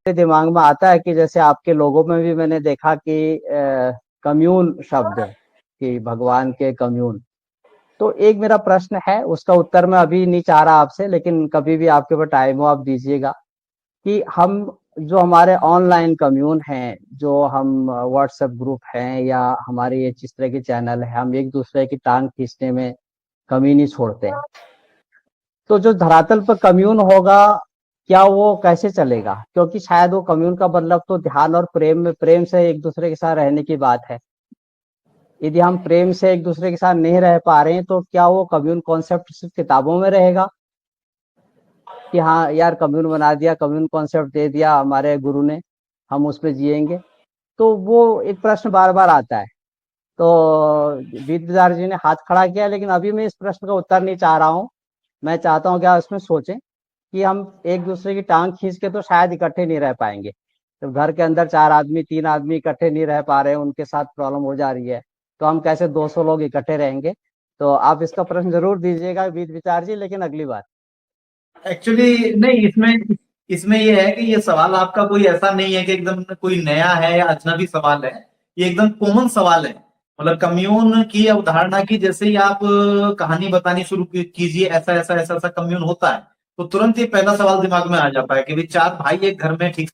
मेरे दिमाग में आता है कि जैसे आपके लोगों में भी मैंने देखा कि कम्यून शब्द, कि भगवान के कम्यून। तो एक मेरा प्रश्न है, उसका उत्तर मैं अभी नहीं चाह रहा आपसे, लेकिन कभी भी आपके पास टाइम हो आप दीजिएगा, कि हम जो हमारे ऑनलाइन कम्यून हैं, जो हम व्हाट्सएप ग्रुप हैं या हमारे ये जिस तरह के चैनल है, हम एक दूसरे की टांग खींचने में कमी नहीं छोड़ते हैं। तो जो धरातल पर कम्यून होगा, क्या वो कैसे चलेगा? क्योंकि शायद वो कम्यून का मतलब तो ध्यान और प्रेम में, प्रेम से एक दूसरे के साथ रहने की बात है। यदि हम प्रेम से एक दूसरे के साथ नहीं रह पा रहे हैं, तो क्या वो कम्यून कॉन्सेप्ट सिर्फ किताबों में रहेगा कि हाँ यार कम्यून बना दिया, कम्यून कॉन्सेप्ट दे दिया हमारे गुरु ने, हम उस पर जिएंगे? तो वो एक प्रश्न बार बार आता है। तो विद्याधर जी ने हाथ खड़ा किया, लेकिन अभी मैं इस प्रश्न का उत्तर नहीं चाह रहा हूँ। मैं चाहता हूँ कि आप इसमें सोचें कि हम एक दूसरे की टांग खींच के तो शायद इकट्ठे नहीं रह पाएंगे। जब घर के अंदर 4 आदमी 3 आदमी इकट्ठे नहीं रह पा रहे हैं, उनके साथ प्रॉब्लम हो जा रही है, तो हम कैसे 200 लोग इकट्ठे रहेंगे? तो आप इसका प्रश्न जरूर दीजिएगा विद विचार जी, लेकिन अगली बार। एक्चुअली नहीं, इसमें इसमें ये है कि ये सवाल आपका कोई ऐसा नहीं है कि एकदम कोई नया है या अजनबी सवाल है। ये एकदम कॉमन सवाल है। मतलब कम्यून की अवधारणा की जैसे ही आप कहानी बतानी शुरू कीजिए, ऐसा ऐसा ऐसा ऐसा कम्यून होता है, तो तुरंत ये पहला सवाल दिमाग में आ जाता है कि भाई 4 भाई एक घर में ठीक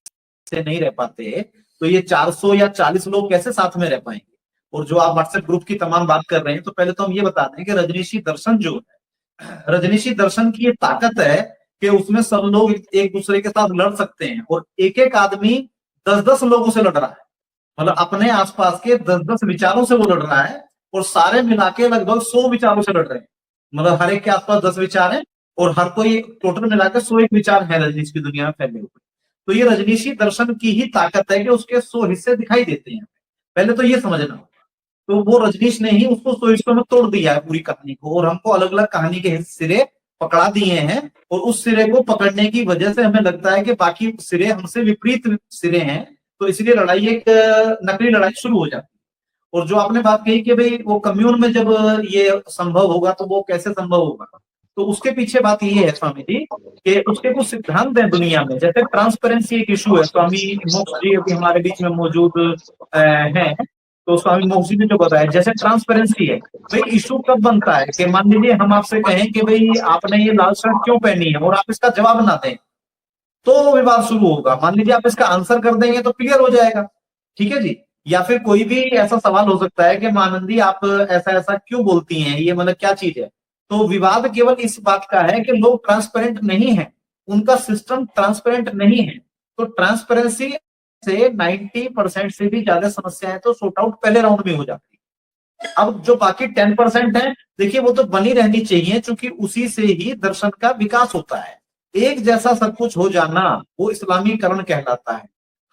से नहीं रह पाते, तो ये 400 या 40 लोग कैसे साथ में रह पाएंगे? और जो आप व्हाट्सएप ग्रुप की तमाम बात कर रहे हैं, तो पहले तो हम ये बता दें कि रजनीशी दर्शन जो है, रजनीशी दर्शन की ये ताकत है कि उसमें सब लोग एक दूसरे के साथ लड़ सकते हैं, और एक एक आदमी 10-10 लोगों से लड़ रहा है। मतलब अपने आसपास के 10-10 विचारों से वो लड़ रहा है, और सारे मिला के लगभग 100 विचारों से लड़ रहे हैं। मतलब हर एक के आसपास 10 विचार हैं, और हर कोई टोटल मिलाकर 101 विचार है रजनीश की दुनिया में फैले हुए। तो ये रजनीशी दर्शन की ही ताकत है कि उसके 100 हिस्से दिखाई देते हैं। पहले तो ये समझना। तो वो रजनीश ने ही उसको 100 हिस्सों में तोड़ दिया है पूरी कहानी को, और हमको अलग अलग कहानी के सिरे पकड़ा दिए हैं, और उस सिरे को पकड़ने की वजह से हमें लगता है कि बाकी सिरे हमसे विपरीत सिरे हैं, तो इसलिए लड़ाई एक नकली लड़ाई शुरू हो जाती है। और जो आपने बात कही कि भाई वो कम्यून में जब ये संभव होगा तो वो कैसे संभव होगा, तो उसके पीछे बात ये है स्वामी जी कि उसके कुछ सिद्धांत हैं दुनिया में। जैसे ट्रांसपेरेंसी एक इशू है, स्वामी मोक्ष जी अभी हमारे बीच में मौजूद हैं, तो स्वामी मोक्ष जी ने जो बताया, जैसे ट्रांसपेरेंसी है, भाई इशू कब बनता है कि मान लीजिए हम आपसे कहें कि भाई आपने ये लाल शर्ट क्यों पहनी है, और आप इसका जवाब ना दें, तो विवाद शुरू होगा। मान लीजिए आप इसका आंसर कर देंगे तो क्लियर हो जाएगा, ठीक है जी। या फिर कोई भी ऐसा सवाल हो सकता है कि मानंदी आप ऐसा ऐसा क्यों बोलती हैं, ये मतलब क्या चीज है। तो विवाद केवल इस बात का है कि लोग ट्रांसपेरेंट नहीं है, उनका सिस्टम ट्रांसपेरेंट नहीं है। तो ट्रांसपेरेंसी से 90% से भी ज्यादा समस्याएं तो सॉर्ट आउट पहले राउंड में हो जाती है। अब जो बाकी 10% है, देखिए वो तो बनी रहनी चाहिए, क्योंकि उसी से ही दर्शन का विकास होता है। एक जैसा सब कुछ हो जाना वो इस्लामीकरण कहलाता है।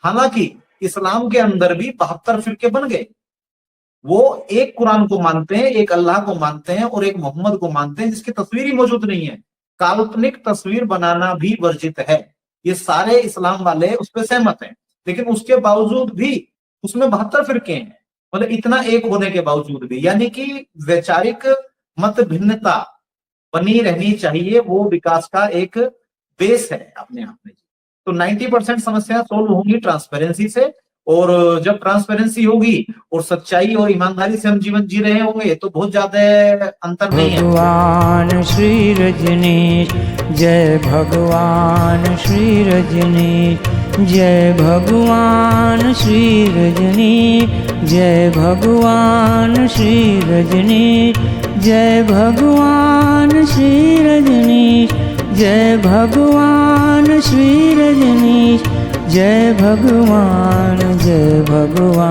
हालांकि इस्लाम के अंदर भी 72 फिरके बन गए। वो एक कुरान को मानते हैं, एक अल्लाह को मानते हैं, और एक मोहम्मद को मानते हैं जिसकी तस्वीर ही मौजूद नहीं है। काल्पनिक तस्वीर बनाना भी वर्जित है। ये सारे इस्लाम वाले उस पर सहमत हैं, लेकिन उसके बावजूद भी उसमें 72 फिरके हैं। मतलब इतना एक होने के बावजूद भी, यानी कि वैचारिक मत भिन्नता बनी रहनी चाहिए, वो विकास का एक बेस है अपने आप में। तो 90% समस्या सोल्व होंगी ट्रांसपेरेंसी से, और जब ट्रांसपेरेंसी होगी और सच्चाई और ईमानदारी से हम जीवन जी रहे होंगे, तो बहुत ज्यादा अंतर नहीं है। भगवान श्री रजनीश, जय भगवान श्री रजनीश, जय भगवान श्री रजनीश, जय भगवान श्री रजनीश, जय भगवान श्री रजनीश, जय भगवान श्री रजनीश, जय भगवान, जय भगवान।